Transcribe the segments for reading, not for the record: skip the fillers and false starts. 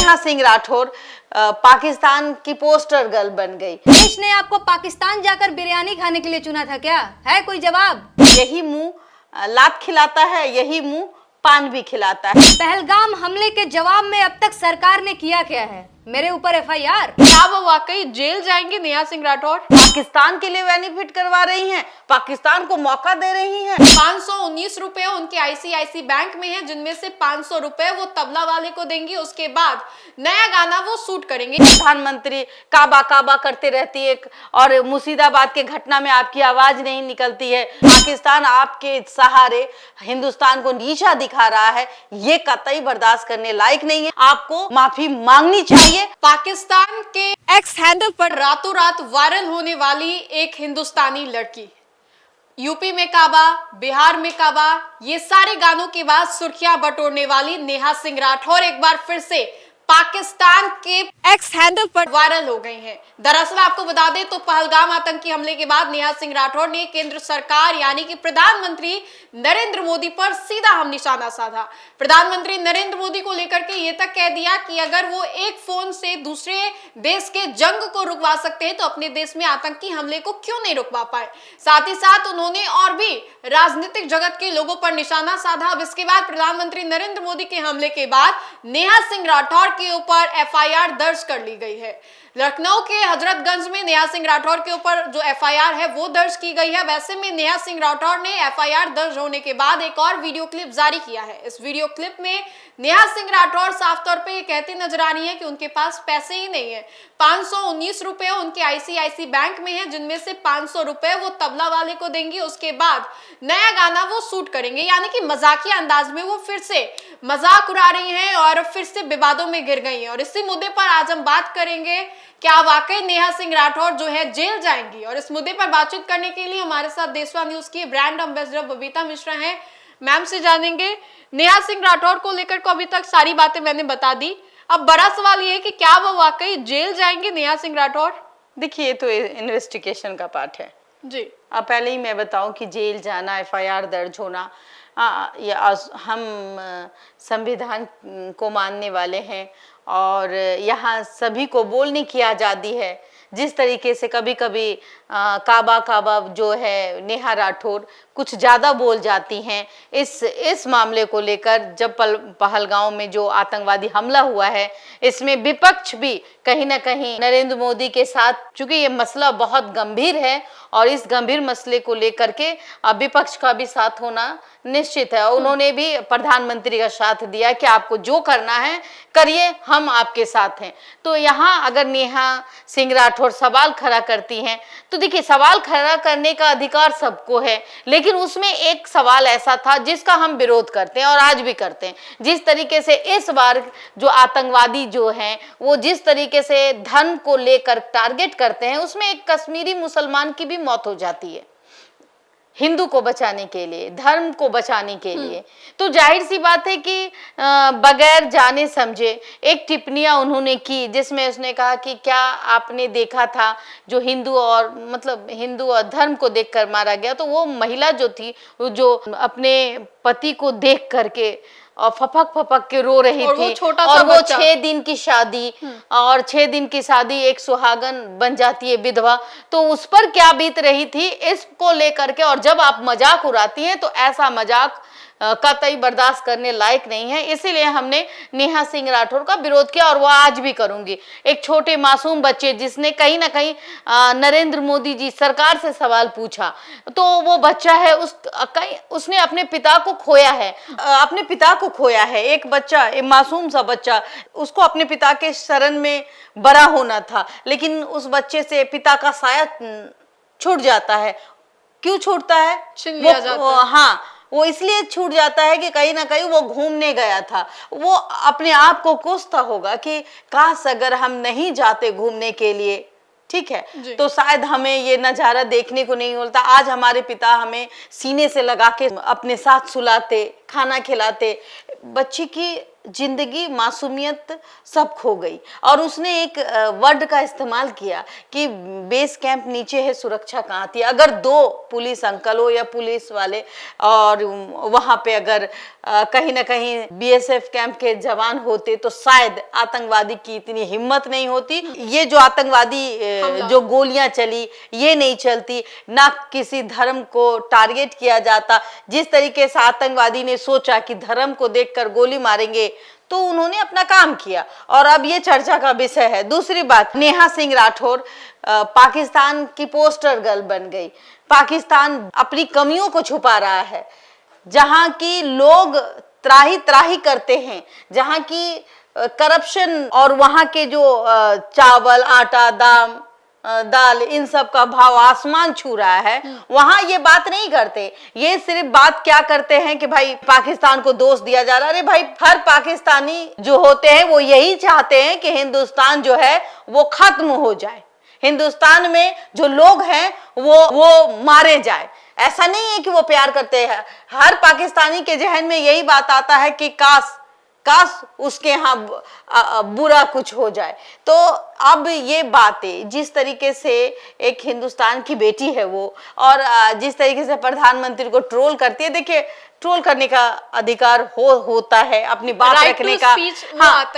नेहा सिंह राठौर पाकिस्तान की poster girl बन गई। देश ने आपको पाकिस्तान जाकर बिरयानी खाने के लिए चुना था क्या? है कोई जवाब? यही मुंह लात खिलाता है, यही मुंह पान भी खिलाता है। पहलगाम हमले के जवाब में अब तक सरकार ने किया क्या है? मेरे ऊपर एफआईआर। क्या वो वाकई जेल जाएंगे नेहा सिंह राठौर? पाकिस्तान के लिए बेनिफिट करवा रही हैं, पाकिस्तान को मौका दे रही हैं। 519 रुपए उनके आईसीआईसी बैंक में है, जिनमें से 500 रुपए वो तबला वाले को देंगी। उसके बाद नया गाना वो शूट करेंगे। प्रधानमंत्री काबा काबा करते रहती है और मुर्शिदाबाद के घटना में आपकी आवाज नहीं निकलती है। पाकिस्तान आपके सहारे हिंदुस्तान को नीचा दिखा रहा है, ये कतई बर्दाश्त करने लायक नहीं है। आपको माफी मांगनी चाहिए। पाकिस्तान के एक्स हैंडल पर रातों रात वायरल होने वाली एक हिंदुस्तानी लड़की, यूपी में काबा, बिहार में काबा, ये सारे गानों के बाद सुर्खियां बटोरने वाली नेहा सिंह राठौर एक बार फिर से पाकिस्तान के एक्स हैंडल पर वायरल हो गई हैं। दरअसल आपको बता दें तो पहलगाम आतंकी हमले के बाद नेहा सिंह राठौर ने केंद्र सरकार यानी कि प्रधानमंत्री नरेंद्र मोदी पर सीधा हम निशाना साधा। प्रधानमंत्री नरेंद्र मोदी को लेकर के ये तक कह दिया कि अगर वो एक फोन से दूसरे देश के जंग को रुकवा सकते हैं तो अपने देश में आतंकी हमले को क्यों नहीं रुकवा पाए। साथ ही साथ उन्होंने और भी राजनीतिक जगत के लोगों पर निशाना साधा। अब इसके बाद प्रधानमंत्री नरेंद्र मोदी के हमले के बाद नेहा सिंह राठौर के ऊपर एफआईआर दर्ज कर ली गई है। लखनऊ के हजरतगंज में नेहा सिंह राठौर के ऊपर जो एफआईआर है वो दर्ज की गई है। वैसे में नेहा सिंह राठौर ने एफआईआर दर्ज होने के बाद एक और वीडियो क्लिप जारी किया है। इस वीडियो क्लिप में नेहा सिंह राठौर साफ तौर पे ये कहती नजर आ रही है कि उनके पास पैसे ही नहीं है। 519 रुपए उनके आईसीआईसी बैंक में है, जिनमें से 500 रुपए वो तबला वाले को देंगी। उसके बाद नया गाना वो शूट करेंगे, यानी कि मजाकिया अंदाज में वो फिर से मजाक उड़ा रही हैं और फिर से विवादों में घिर गई हैं। और इसी मुद्दे पर आज हम बात करेंगे, क्या वाकई नेहा सिंह राठौर जो है जेल जाएंगी। और इस मुद्दे पर बातचीत करने के लिए हमारे साथ देशवा न्यूज की ब्रांड एम्बेसडर बबीता मिश्रा हैं। मैम से जानेंगे नेहा सिंह राठौर को लेकर को अभी तक सारी बातें मैंने बता दी। अब बड़ा सवाल ये है कि क्या वो वाकई जेल जाएंगे नेहा सिंह राठौर? देखिए, ये तो इन्वेस्टिगेशन का पार्ट है जी। अब पहले ही मैं बताऊं कि जेल जाना, एफआईआर दर्ज होना, हम संविधान को मानने वाले हैं और यहाँ सभी को बोलने की आज़ादी है। जिस तरीके से कभी कभी काबा काबा जो है नेहा राठौर कुछ ज़्यादा बोल जाती हैं इस मामले को लेकर। जब पहलगांव में जो आतंकवादी हमला हुआ है, इसमें विपक्ष भी कहीं ना कहीं नरेंद्र मोदी के साथ, चूंकि ये मसला बहुत गंभीर है और इस गंभीर मसले को लेकर के विपक्ष का भी साथ होना निश्चित है। उन्होंने भी प्रधानमंत्री का साथ दिया कि आपको जो करना है करिए, हम आपके साथ हैं। तो यहाँ अगर नेहा सिंह राठौर सवाल खड़ा करती हैं तो देखिए, सवाल खड़ा करने का अधिकार सबको है, लेकिन उसमें एक सवाल ऐसा था जिसका हम विरोध करते हैं और आज भी करते हैं। जिस तरीके से इस बार जो आतंकवादी जो हैं वो जिस तरीके से धर्म को लेकर टारगेट करते हैं, उसमें एक कश्मीरी मुसलमान की भी मौत हो जाती है हिंदू को बचाने के लिए, धर्म को बचाने के लिए। तो जाहिर सी बात है कि बगैर जाने समझे एक टिप्पणियां उन्होंने की, जिसमें उसने कहा कि क्या आपने देखा था जो हिंदू और धर्म को देखकर मारा गया। तो वो महिला जो थी, जो अपने पति को देख करके और फपक के रो रही थी, और वो 6 दिन की शादी, और 6 दिन की शादी एक सुहागन बन जाती है विधवा। तो उस पर क्या बीत रही थी इसको लेकर के। और जब आप मजाक उड़ाती हैं तो ऐसा मजाक कतई बर्दाश्त करने लायक नहीं है। इसीलिए हमने नेहा सिंह राठौर का विरोध किया और वो आज भी करूंगी। एक छोटे मासूम बच्चे जिसने कहीं ना कहीं नरेंद्र मोदी जी सरकार से सवाल पूछा, तो वो बच्चा है उसने अपने पिता को खोया है, एक बच्चा, एक मासूम सा बच्चा, उसको अपने पिता के शरण में बड़ा होना था, लेकिन उस बच्चे से पिता का साया छूट जाता है। क्यों छूटता है? छीन लिया जाता है। हाँ, वो इसलिए छूट जाता है कि कहीं ना कहीं वो घूमने गया था। वो अपने आप को कोसता होगा कि काश अगर हम नहीं जाते घूमने के लिए, ठीक है, तो शायद हमें ये नज़ारा देखने को नहीं मिलता। आज हमारे पिता हमें सीने से लगा के अपने साथ सुलाते, खाना खिलाते। बच्ची की जिंदगी, मासूमियत सब खो गई। और उसने एक वर्ड का इस्तेमाल किया कि बेस कैंप नीचे है, सुरक्षा कहाँ थी। अगर 2 पुलिस अंकल हो या पुलिस वाले और वहां पे अगर कहीं ना कहीं बीएसएफ कैंप के जवान होते तो शायद आतंकवादी की इतनी हिम्मत नहीं होती, ये जो आतंकवादी जो गोलियां चली ये नहीं चलती, ना किसी धर्म को टारगेट किया जाता। जिस तरीके से आतंकवादी ने सोचा कि धर्म को देखकर गोली मारेंगे, तो उन्होंने अपना काम किया और अब ये चर्चा का विषय है। दूसरी बात, नेहा सिंह राठौर पाकिस्तान की पोस्टर गर्ल बन गई। पाकिस्तान अपनी कमियों को छुपा रहा है, जहां की लोग त्राही त्राही करते हैं, जहां की करप्शन और वहां के जो चावल, आटा, दाल इन सब का भाव आसमान छू रहा है, वहां ये बात नहीं करते। ये सिर्फ बात क्या करते हैं कि भाई पाकिस्तान को दोष दिया जा रहा है। अरे भाई, हर पाकिस्तानी जो होते हैं वो यही चाहते हैं कि हिंदुस्तान जो है वो खत्म हो जाए, हिंदुस्तान में जो लोग हैं वो मारे जाए। ऐसा नहीं है कि वो प्यार करते हैं। हर पाकिस्तानी के जहन में यही बात आता है कि काश उसके यहाँ बुरा कुछ हो जाए। तो अब ये बातें, जिस तरीके से एक हिंदुस्तान की बेटी है वो, और जिस तरीके से प्रधानमंत्री को ट्रोल करती है, देखिए ट्रोल करने का अधिकार होता है, अपनी बात रखने का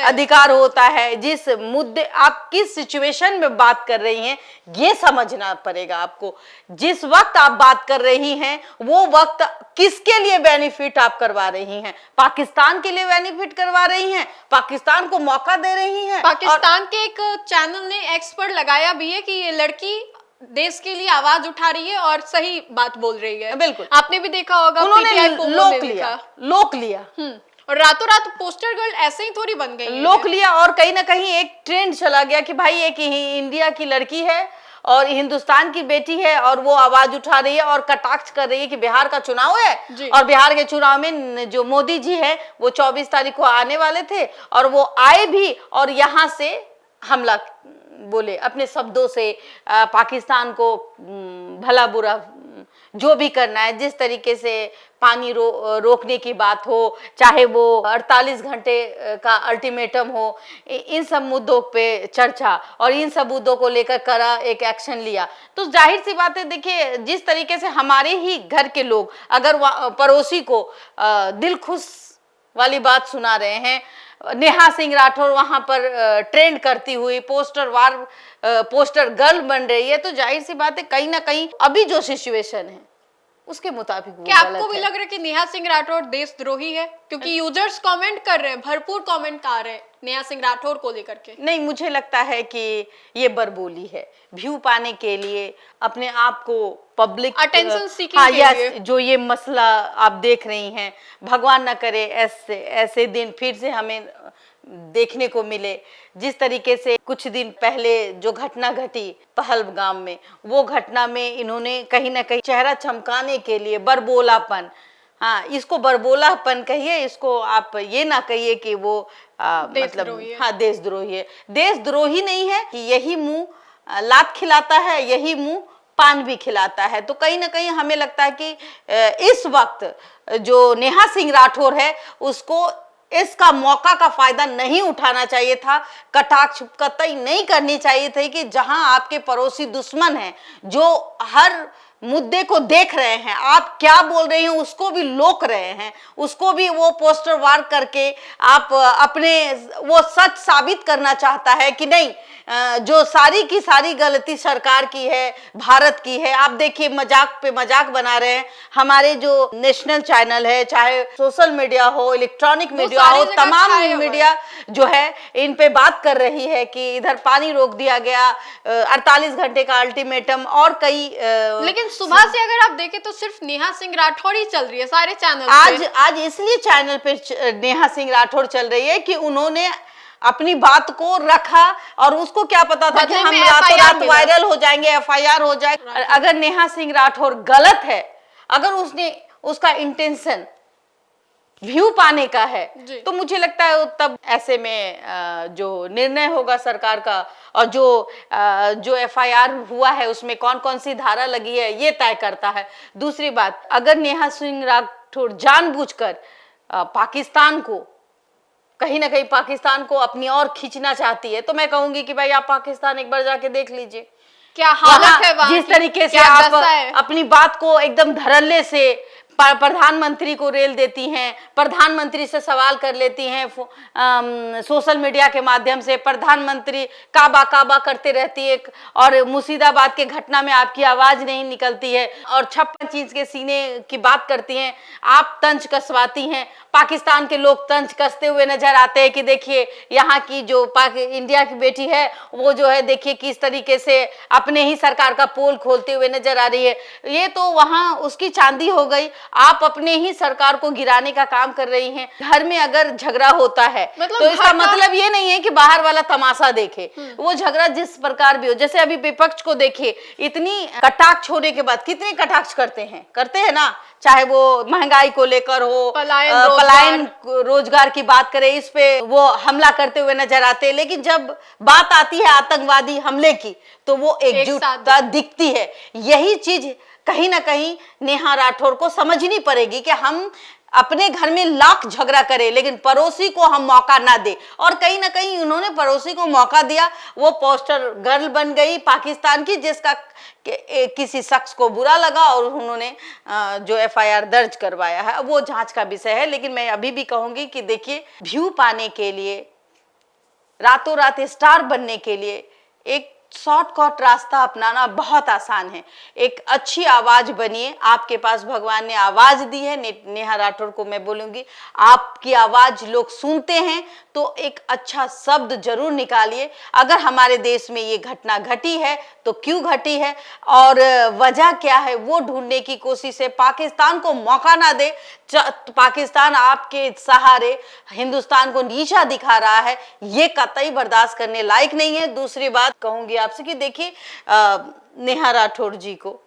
अधिकार होता है। जिस मुद्दे आप किस सिचुएशन में बात कर रही हैं ये समझना पड़ेगा आपको। जिस वक्त आप बात कर रही हैं वो वक्त किसके लिए बेनिफिट आप करवा रही हैं? पाकिस्तान के लिए बेनिफिट करवा रही हैं, पाकिस्तान को मौका दे रही हैं। पाकिस्तान के एक चैनल ने एक्स पर लगाया भी है कि ये लड़की देश के लिए आवाज उठा रही है और सही बात बोल रही है। बिल्कुल, आपने भी देखा होगा, उन्होंने लोक लिया और रातों रात पोस्टर गर्ल ऐसे ही थोड़ी बन गई, लोक लिया। और कहीं ना कहीं एक ट्रेंड चला गया कि भाई एक इंडिया की लड़की है और हिंदुस्तान की बेटी है और वो आवाज उठा रही है और कटाक्ष कर रही है कि बिहार का चुनाव है और बिहार के चुनाव में जो मोदी जी है वो 24 तारीख को आने वाले थे और वो आए भी और यहाँ से हमला बोले अपने शब्दों से। पाकिस्तान को भला बुरा जो भी करना है, जिस तरीके से पानी रोकने की बात हो, चाहे वो 48 घंटे का अल्टीमेटम हो, इन सब मुद्दों पे चर्चा और इन सब मुद्दों को लेकर करा एक एक्शन लिया। तो जाहिर सी बात है, देखिए जिस तरीके से हमारे ही घर के लोग अगर पड़ोसी को दिल खुश वाली बात सुना रहे हैं, नेहा सिंह राठौर वहां पर ट्रेंड करती हुई पोस्टर गर्ल बन रही है, तो जाहिर सी बात है कहीं ना कहीं अभी जो सिचुएशन है उसके मुताबिक वो क्या आपको भी लग रहा है कि नेहा सिंह राठौर देशद्रोही है? क्योंकि यूजर्स कमेंट कर रहे हैं, भरपूर कमेंट आ रहे हैं नेहा सिंह राठौर को लेकर के। नहीं, मुझे लगता है कि ये बरबोली है, व्यू पाने के लिए, अपने आप को पब्लिक अटेंशन सीकिंग के लिए। जो ये मसला आप देख रही हैं, भगवान ना करे ऐसे दिन फिर से हमें देखने को मिले। जिस तरीके से कुछ दिन पहले जो घटना घटी पहलगाम में, वो घटना में इन्होंने कहीं ना कहीं चेहरा चमकाने के लिए बरबोलापन, हाँ इसको बरबोलापन कहिए, इसको आप ये ना कहिए कि वो मतलब हाँ देशद्रोही है। देशद्रोही नहीं है कि यही मुंह लात खिलाता है, यही मुंह पान भी खिलाता है। तो कहीं ना कहीं हमें लगता है कि इस वक्त जो नेहा सिंह राठौर है उसको इसका मौका का फायदा नहीं उठाना चाहिए था, कटाक्ष कतई नहीं करनी चाहिए थी कि जहां आपके पड़ोसी दुश्मन हैं जो हर मुद्दे को देख रहे हैं, आप क्या बोल रहे हैं उसको भी लोक रहे हैं, उसको भी वो पोस्टर वार करके आप अपने वो सच साबित करना चाहता है कि नहीं जो सारी की सारी गलती सरकार की है, भारत की है। आप देखिए मजाक पे मजाक बना रहे हैं। हमारे जो नेशनल चैनल है, चाहे सोशल मीडिया हो, इलेक्ट्रॉनिक मीडिया हो, तमाम मीडिया जो है इन पे बात कर रही है कि इधर पानी रोक दिया गया, 48 घंटे का अल्टीमेटम और कई लेकिन सुबह से अगर आप देखें तो सिर्फ नेहा सिंह राठौर ही चल रही है सारे चैनल आज इसलिए चैनल पे नेहा सिंह राठौर चल रही है कि उन्होंने अपनी बात को रखा और उसको क्या पता था कि हम रातों रात वायरल हो जाएंगे, एफआईआर हो जाएगा। अगर नेहा सिंह राठौर गलत है, अगर उसका इंटेंशन व्यू पाने का है, तो मुझे लगता है तब ऐसे में जो निर्णय होगा सरकार का और जो एफआईआर हुआ है उसमें कौन कौन सी धारा लगी है ये तय करता है। दूसरी बात, अगर नेहा सिंह राठौर जानबूझकर पाकिस्तान को कहीं ना कहीं पाकिस्तान को अपनी ओर खींचना चाहती है। तो मैं कहूंगी कि भाई आप पाकिस्तान एक बार जाके देख लीजिए, क्या हालत है वहां जिस की, तरीके से क्या आप दशा है। अपनी बात को एकदम धड़ल्ले से प्रधानमंत्री को रेल देती हैं, प्रधानमंत्री से सवाल कर लेती हैं, सोशल मीडिया के माध्यम से प्रधानमंत्री काबा काबा करते रहती है, और मुर्शिदाबाद के घटना में आपकी आवाज नहीं निकलती है, और 56 इंच के सीने की बात करती हैं, आप तंज कसवाती हैं। पाकिस्तान के लोग तंज कसते हुए नजर आते हैं कि देखिए यहाँ की जो इंडिया की बेटी है वो जो है देखिए किस तरीके से अपने ही सरकार का पोल खोलते हुए नजर आ रही है। ये तो वहां उसकी चांदी हो गई, आप अपने ही सरकार को गिराने का काम कर रही हैं। घर में अगर झगड़ा होता है तो इसका मतलब ये नहीं है कि बाहर वाला तमाशा देखे, वो झगड़ा जिस प्रकार भी हो, जैसे अभी विपक्ष को देखिए, इतनी कटाक्ष होने के बाद कितने कटाक्ष करते हैं ना, चाहे वो महंगाई को लेकर हो, पलायन रोजगार की बात करें, इस पे वो हमला करते हुए नजर आते हैं। लेकिन जब बात आती है आतंकवादी हमले की तो वो एकजुटता दिखती है। यही चीज कहीं ना कहीं नेहा राठौर को समझनी पड़ेगी कि हम अपने घर में लाख झगड़ा करें लेकिन पड़ोसी को हम मौका ना दे। और कहीं ना कहीं उन्होंने पड़ोसी को मौका दिया, वो पोस्टर गर्ल बन गई पाकिस्तान की, जिसका किसी शख्स को बुरा लगा और उन्होंने जो FIR दर्ज करवाया है वो जांच का विषय है। लेकिन मैं अभी भी कहूंगी कि देखिए, व्यू पाने के लिए, रातों रात स्टार बनने के लिए एक शॉर्टकट रास्ता अपनाना बहुत आसान है। एक अच्छी आवाज बनिए, आपके पास भगवान ने आवाज दी है। नेहा राठौर को मैं बोलूंगी, आपकी आवाज लोग सुनते हैं तो एक अच्छा शब्द जरूर निकालिए। अगर हमारे देश में ये घटना घटी है तो क्यों घटी है और वजह क्या है वो ढूंढने की कोशिश है। पाकिस्तान को मौका ना दे, पाकिस्तान आपके सहारे हिंदुस्तान को नीचा दिखा रहा है, ये कतई बर्दाश्त करने लायक नहीं है। दूसरी बात कहूंगी आपसे कि देखिए, नेहा राठौर जी को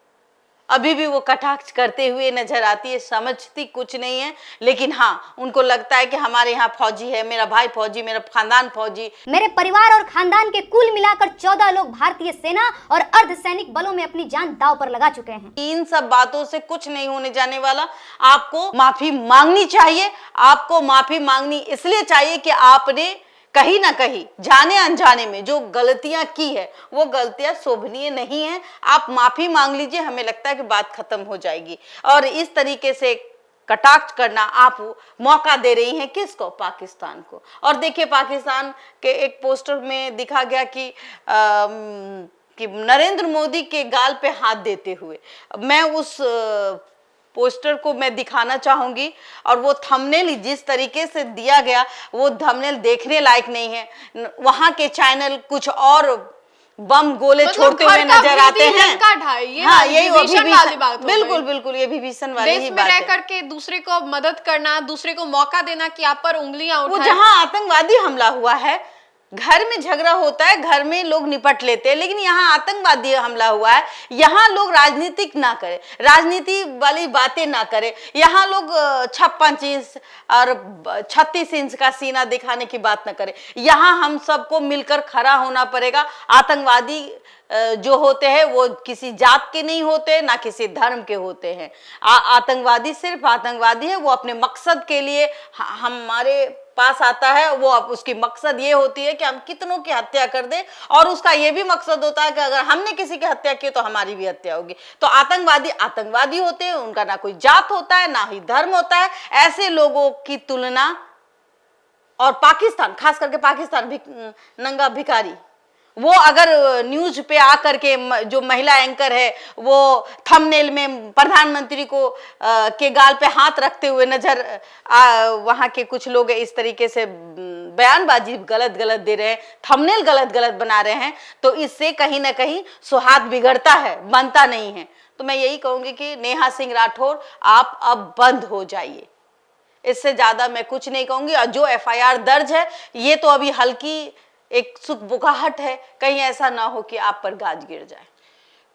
अभी भी वो कटाक्ष करते हुए नजर आती है, समझती कुछ नहीं है, लेकिन हाँ उनको लगता है कि हमारे यहाँ फौजी है, मेरा भाई फौजी, मेरा खानदान फौजी। मेरे परिवार और खानदान के कुल मिलाकर 14 लोग भारतीय सेना और अर्धसैनिक बलों में अपनी जान दांव पर लगा चुके हैं। इन सब बातों से कुछ नहीं होने जाने वाला। आपको माफी मांगनी चाहिए। आपको माफी मांगनी इसलिए चाहिए कि आपने कहीं ना कहीं जाने अनजाने में जो गलतियां की है वो गलतियां शोभनीय नहीं है। आप माफी मांग लीजिए, हमें लगता है कि बात खत्म हो जाएगी। और इस तरीके से कटाक्ष करना आप मौका दे रही हैं किसको? पाकिस्तान को। और देखिए, पाकिस्तान के एक पोस्टर में दिखा गया कि नरेंद्र मोदी के गाल पे हाथ देते हुए, मैं उस पोस्टर को मैं दिखाना चाहूंगी, और वो थंबनेल जिस तरीके से दिया गया वो थंबनेल देखने लायक नहीं है। वहां के चैनल कुछ और बम गोले छोड़ते हुए नजर आते हैं। हाँ, यही वाली बात, बिल्कुल बिल्कुल, ये विभीषण वाली ही बात है। रह करके दूसरे को मदद करना, दूसरे को मौका देना कि आप पर उंगलियां उठाएं। वो जहां आतंकवादी हमला हुआ है, घर में झगड़ा होता है, घर में लोग निपट लेते हैं, लेकिन यहाँ आतंकवादी हमला हुआ है, यहाँ लोग राजनीतिक ना करें, राजनीति वाली बातें ना करें। यहाँ लोग 56 इंच और 36 इंच का सीना दिखाने की बात ना करें। यहाँ हम सबको मिलकर खड़ा होना पड़ेगा। आतंकवादी जो होते हैं वो किसी जात के नहीं होते, ना किसी धर्म के होते हैं। आतंकवादी सिर्फ आतंकवादी है, वो अपने मकसद के लिए हमारे पास आता है। वो उसकी मकसद ये होती है कि हम कितनों की हत्या कर दे, और उसका ये भी मकसद होता है कि अगर हमने किसी की हत्या की तो हमारी भी हत्या होगी। तो आतंकवादी आतंकवादी होते हैं, उनका ना कोई जात होता है ना ही धर्म होता है। ऐसे लोगों की तुलना, और पाकिस्तान, खास करके पाकिस्तान नंगा भिखारी, वो अगर न्यूज पे आकर के जो महिला एंकर है वो थंबनेल में प्रधानमंत्री को के गाल पे हाथ रखते हुए नजर, वहां के कुछ लोग इस तरीके से बयानबाजी गलत दे रहे हैं, थंबनेल गलत बना रहे हैं, तो इससे कहीं ना कहीं सौहार्द बिगड़ता है, बनता नहीं है। तो मैं यही कहूंगी कि नेहा सिंह राठौर, आप अब बंद हो जाइए। इससे ज्यादा मैं कुछ नहीं कहूंगी। और जो FIR दर्ज है ये तो अभी हल्की एक सुखबुकाहट है, कहीं ऐसा ना हो कि आप पर गाज गिर जाए।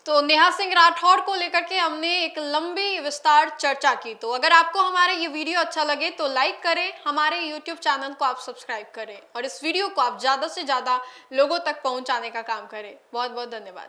तो नेहा सिंह राठौर को लेकर के हमने एक लंबी विस्तार चर्चा की। तो अगर आपको हमारा ये वीडियो अच्छा लगे तो लाइक करें, हमारे YouTube चैनल को आप सब्सक्राइब करें और इस वीडियो को आप ज़्यादा से ज़्यादा लोगों तक पहुंचाने का काम करें। बहुत बहुत धन्यवाद।